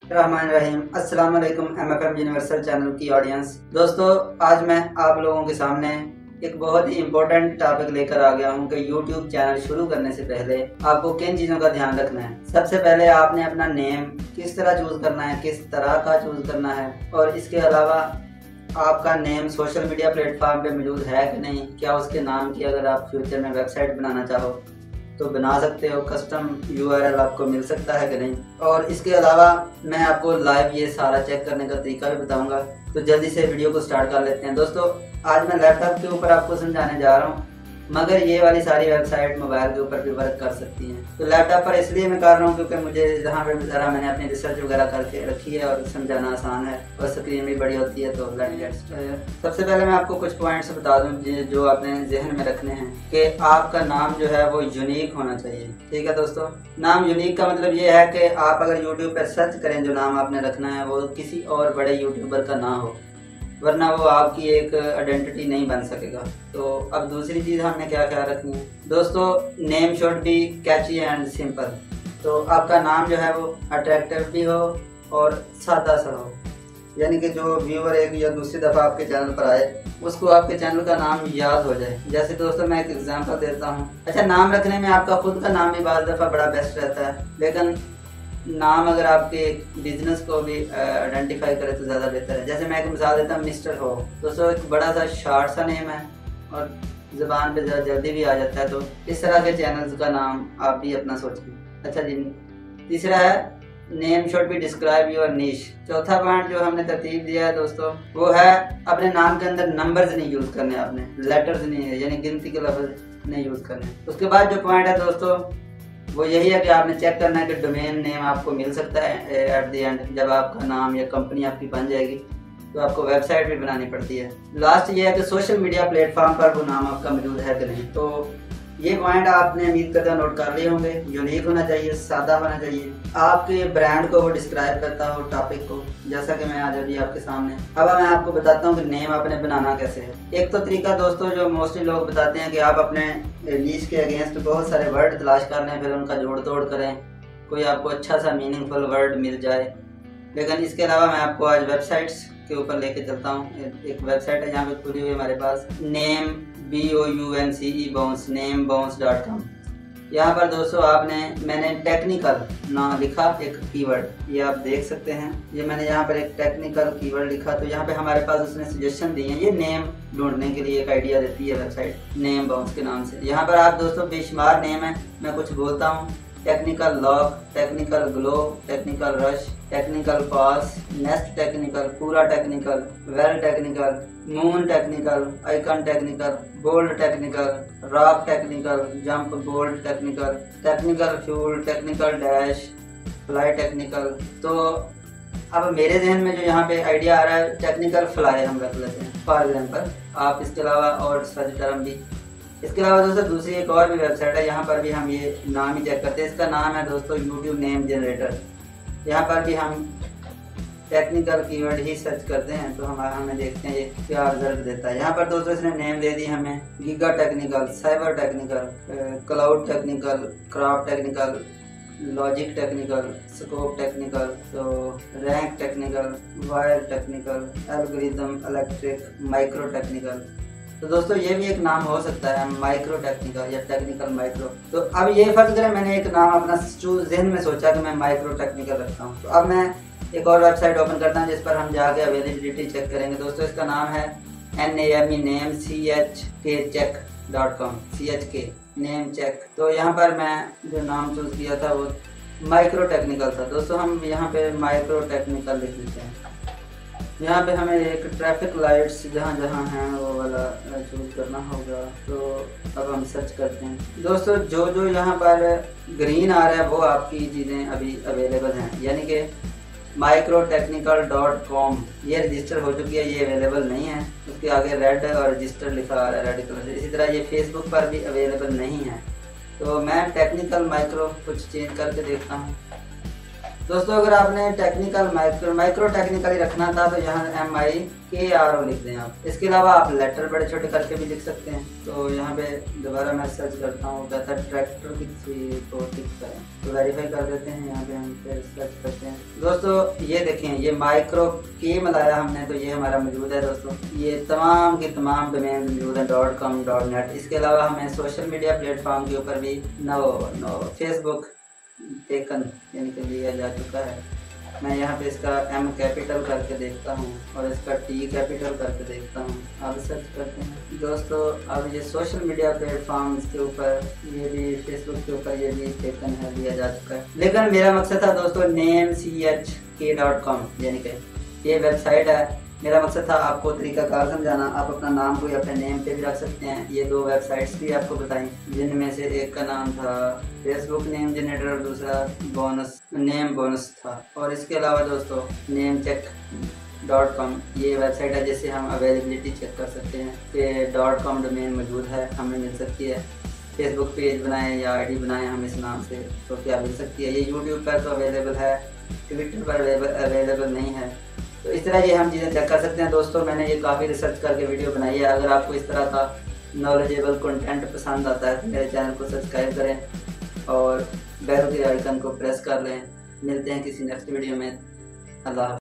रहमान रहीम। अस्सलाम वालेकुम MFM universal channel की ऑडियंस। दोस्तों, आज मैं आप लोगों के सामने एक बहुत ही इम्पोर्टेंट टॉपिक लेकर आ गया हूँ कि YouTube चैनल शुरू करने से पहले आपको किन चीज़ों का ध्यान रखना है। सबसे पहले आपने अपना नेम किस तरह चूज़ करना है, किस तरह का चूज़ करना है, और इसके अलावा आपका नेम सोशल मीडिया प्लेटफॉर्म पे मौजूद है कि नहीं, क्या उसके नाम की अगर आप फ्यूचर में वेबसाइट बनाना चाहो तो बना सकते हो, कस्टम URL आपको मिल सकता है कि नहीं। और इसके अलावा मैं आपको लाइव ये सारा चेक करने का तरीका भी बताऊंगा। तो जल्दी से वीडियो को स्टार्ट कर लेते हैं। दोस्तों, आज मैं लैपटॉप के ऊपर आपको समझाने जा रहा हूँ, मगर ये वाली सारी वेबसाइट मोबाइल के ऊपर भी वर्क कर सकती हैं। तो लैपटॉप पर इसलिए मैं कर रहा हूँ क्योंकि मुझे जहाँ पे ज़रा मैंने अपनी रिसर्च वगैरह करके रखी है और समझाना आसान है और स्क्रीन भी बड़ी होती है। तो सबसे पहले मैं आपको कुछ पॉइंट्स बता दूँ जो आपने जहन में रखने हैं कि आपका नाम जो है वो यूनिक होना चाहिए। ठीक है दोस्तों, नाम यूनिक का मतलब ये है कि आप अगर यूट्यूब पर सर्च करें जो नाम आपने रखना है वो किसी और बड़े यूट्यूबर का ना हो, वरना वो आपकी एक आइडेंटिटी नहीं बन सकेगा। तो अब दूसरी चीज़ हमने क्या क्या रखनी है दोस्तों, name should be Kainchi and simple. तो आपका नाम जो है वो अट्रैक्टिव भी हो और सादा सा हो, यानी कि जो व्यूअर एक या दूसरी दफ़ा आपके चैनल पर आए उसको आपके चैनल का नाम याद हो जाए। जैसे दोस्तों मैं एक एग्जांपल देता हूँ। अच्छा, नाम रखने में आपका खुद का नाम भी बाज़ दफ़ा बड़ा बेस्ट रहता है, लेकिन नाम अगर आपके बिजनेस को भी आइडेंटिफाई करे तो ज़्यादा बेहतर है। जैसे मैं एक मिसाल देता हूँ, मिस्टर हो। दोस्तों, एक बड़ा सा शॉर्ट सा नेम है और ज़बान पे जल्दी भी आ जाता है। तो इस तरह के चैनल्स का नाम आप भी अपना सोचें। अच्छा जी, तीसरा है name should be describe your niche. चौथा पॉइंट जो हमने तरतीब दिया है दोस्तों वो है अपने नाम के अंदर नंबर्स नहीं यूज़ करने, आपने लेटर्स नहीं है, यानी गिनती के लफ्ज़ नहीं यूज़ करने। उसके बाद जो पॉइंट है दोस्तों वो यही है कि आपने चेक करना है कि डोमेन नेम आपको मिल सकता है एट द एंड। जब आपका नाम या कंपनी आपकी बन जाएगी तो आपको वेबसाइट भी बनानी पड़ती है। लास्ट ये है कि सोशल मीडिया प्लेटफॉर्म पर वो नाम आपका मौजूद है कि नहीं। तो ये पॉइंट आपने उम्मीद करता नोट कर लिए होंगे। यूनिक होना चाहिए, सादा होना चाहिए, आपके ब्रांड को वो डिस्क्राइब करता हो, टॉपिक को, जैसा कि मैं आज अभी आपके सामने। अब मैं आपको बताता हूँ कि नेम आपने बनाना कैसे है। एक तो तरीका दोस्तों जो मोस्टली लोग बताते हैं कि आप अपने नीश के अगेंस्ट बहुत सारे वर्ड तलाश कर लें, फिर उनका जोड़ तोड़ करें, कोई आपको अच्छा सा मीनिंगफुल वर्ड मिल जाए। लेकिन इसके अलावा मैं आपको आज वेबसाइट्स के ऊपर लेके चलता हूँ। एक वेबसाइट है यहाँ पे खुली हुई हमारे पास, नेम BOUNCE बाउंस, namebounce.com। यहाँ पर दोस्तों मैंने टेक्निकल ना लिखा एक कीवर्ड, ये आप देख सकते हैं। ये मैंने यहाँ पर एक टेक्निकल कीवर्ड लिखा, तो यहाँ पे हमारे पास उसने सजेशन दिए हैं। ये नेम ढूंढने के लिए एक आइडिया देती है वेबसाइट नेम बाउंस के नाम से। यहाँ पर आप दोस्तों बेशुमार नेम है, मैं कुछ बोलता हूँ। Technical lock, technical glow, technical rush, technical pass, nest technical, पूरा technical, well technical, moon technical, icon technical, bold technical, rock technical, jump bold technical, technical fuel, technical dash, fly technical. तो अब मेरे जहन में जो यहाँ पे आइडिया आ रहा है, टेक्निकल फ्लाई हम रख लेते हैं फॉर एग्जाम्पल। आप इसके अलावा और सर्च टर्म भी, इसके अलावा दोस्तों दूसरी एक और भी वेबसाइट है, यहाँ पर भी हम ये नाम ही चेक करते हैं। इसका नाम है दोस्तों YouTube नेम जनरेटर। यहाँ पर भी हम टेक्निकल कीवर्ड ही सर्च करते हैं तो हमें देखते हैं ये क्या रिजल्ट देता है। यहाँ पर दोस्तों इसने नेम दे दी हमें giga technical, cyber technical, cloud technical, craft technical, logic technical, scope technical, तो rank technical, wire technical, algorithm, electric, micro technical. तो दोस्तों ये भी एक नाम हो सकता है, माइक्रो टेक्निकल या टेक्निकल माइक्रो। तो अब ये फर्ज करें मैंने एक नाम अपना जहन में सोचा कि मैं माइक्रो टेक्निकल रखता हूँ। तो अब मैं एक और वेबसाइट ओपन करता हूँ जिस पर हम जाके अवेलेबिलिटी चेक करेंगे। दोस्तों इसका नाम है NAME CHK नेम चेक। तो यहाँ पर मैं जो नाम चूज किया था वो माइक्रो टेक्निकल था। दोस्तों हम यहाँ पे माइक्रो टेक्निकल लिख लेते हैं। यहाँ पे हमें एक ट्रैफिक लाइट्स जहाँ जहाँ हैं वो वाला चूज करना होगा। तो अब हम सर्च करते हैं। दोस्तों जो यहाँ पर ग्रीन आ रहा है वो आपकी चीज़ें अभी अवेलेबल हैं, यानी कि microtechnical.com ये रजिस्टर हो चुकी है, ये अवेलेबल नहीं है। उसके आगे रेड और रजिस्टर लिखा आ रहा है रेड कलर से। इसी तरह ये फेसबुक पर भी अवेलेबल नहीं है। तो मैं टेक्निकल माइक्रो कुछ चेंज करके देखता हूँ। दोस्तों अगर आपने टेक्निकल माइक्रो टेक्निकल ही रखना था तो यहाँ MIKRO लिख दें आप। इसके अलावा आप लेटर बड़े छोटे करके भी लिख सकते हैं। तो यहाँ पे दोबारा मैं सर्च करता हूँ, कहता है ट्रैक्टर की तो टिक करें, तो वेरीफाई कर देते हैं। यहाँ पे हम फिर सर्च करते हैं। दोस्तों ये देखें, ये माइक्रो के मिलाया हमने, तो ये हमारा मौजूद है। दोस्तों ये तमाम के तमाम डोमेन मौजूद है .com .net। इसके अलावा हमें सोशल मीडिया प्लेटफॉर्म के ऊपर भी नो फेसबुक टेकन यानी कि लिया जा चुका है। मैं यहाँ पे इसका M कैपिटल करके देखता हूँ और इसका T कैपिटल करके देखता हूँ। अब सर्च करते हैं। दोस्तों अब ये सोशल मीडिया प्लेटफॉर्म के ऊपर, ये भी फेसबुक के ऊपर ये भी टेकन है, लिया जा चुका है। लेकिन मेरा मकसद था दोस्तों namechk.com यानी कि ये वेबसाइट है। मेरा मकसद था आपको तरीकाकार समझाना। आप अपना नाम कोई अपने नेम पे भी रख सकते हैं। ये दो वेबसाइट्स भी आपको बताई, जिनमें से एक का नाम था फेसबुक नेम जनरेटर और दूसरा बोनस था। और इसके अलावा दोस्तों namechek.com ये वेबसाइट है जिससे हम अवेलेबिलिटी चेक कर सकते हैं कि .com डोमेन मौजूद है, हमें मिल सकती है। फेसबुक पेज बनाएं या ID बनाएं हम इस नाम से तो क्या मिल सकती है। ये यूट्यूब पर तो अवेलेबल है, ट्विटर पर अवेलेबल नहीं है। तो इस तरह ये हम चीज़ें चेक कर सकते हैं। दोस्तों मैंने ये काफ़ी रिसर्च करके वीडियो बनाई है। अगर आपको इस तरह का नॉलेजेबल कंटेंट पसंद आता है तो मेरे चैनल को सब्सक्राइब करें और बेल के आइकन को प्रेस कर लें। मिलते हैं किसी नेक्स्ट वीडियो में। अल्लाह।